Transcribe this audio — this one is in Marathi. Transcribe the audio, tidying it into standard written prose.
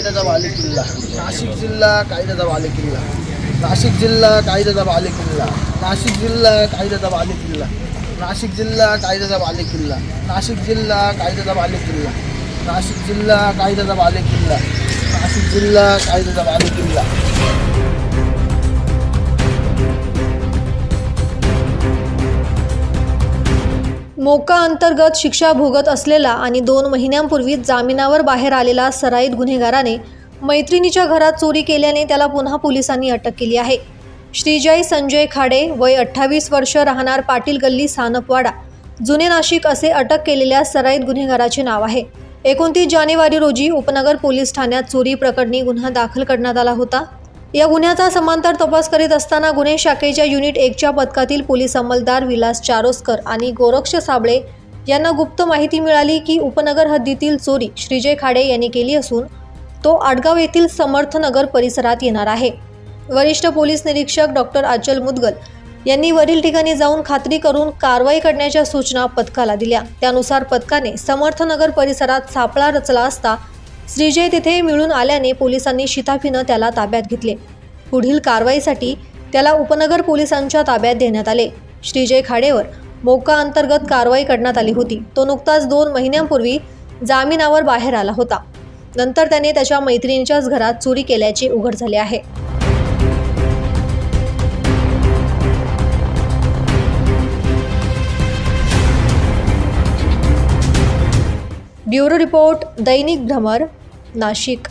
कायद्याचा बालेकिल्ला, नाशिक जिल्हा कायद्याचा बालेकिल्ला, नाशिक जिल्हा कायद्याचा बालेकिल्ला, नाशिक जिल्हा कायद्याचा बालेकिल्ला, नाशिक जिल्हा कायद्याचा बालेकिल्ला, नाशिक जिल्हा कायद्याचा बालेकिल्ला, नाशिक जिल्हा कायद्याचा बालेकिल्ला, नाशिक जिल्हा कायद्याचा बालेकिल्ला. मोका अंतर्गत शिक्षा भोगत असलेला आणि 2 महिन्यांपूर्वी जामिनावर बाहेर आलेला सराईत गुन्हेगाराने मैत्रिणीच्या घरात चोरी केल्याने त्याला पुन्हा पोलिसांनी अटक केली आहे. श्रीजय संजय खाडे, वय 28 वर्ष, राहणार पाटील गल्ली, सानपवाडा, जुने नाशिक असे अटक केलेल्या सराईत गुन्हेगाराचे नाव आहे. 29 जानेवारी रोजी उपनगर पोलीस ठाण्यात चोरी प्रकरणी गुन्हा दाखल करण्यात आला होता. या गुन्ह्याचा समांतर तपास करीत असताना गुन्हे शाखेच्या युनिट 1च्या पथकातील पोलीस अंमलदार विलास चारोस्कर आणि गोरक्ष साबळे यांना गुप्त माहिती मिळाली की उपनगर हद्दीतील चोरी श्रीजय खाडे यांनी केली असून तो आडगाव येथील समर्थनगर परिसरात येणार आहे. वरिष्ठ पोलीस निरीक्षक डॉक्टर अचल मुदगल यांनी वरील ठिकाणी जाऊन खात्री करून कारवाई करण्याच्या सूचना पथकाला दिल्या. त्यानुसार पथकाने समर्थनगर परिसरात सापळा रचला असता श्रीजय तिथे मिळून आल्याने पोलिसांनी शिताफीनं त्याला ताब्यात घेतले. पुढील कारवाईसाठी त्याला उपनगर पोलिसांच्या ताब्यात देण्यात आले. श्रीजय खाडेवर मोका अंतर्गत कारवाई करण्यात आली होती. तो नुकताच 2 महिन्यांपूर्वी जामिनावर बाहेर आला होता. नंतर त्याने त्याच्या मैत्रिणीच्याच घरात चोरी केल्याचे उघड झाले आहे. ब्युरो रिपोर्ट, दैनिक भ्रमर, नाशिक.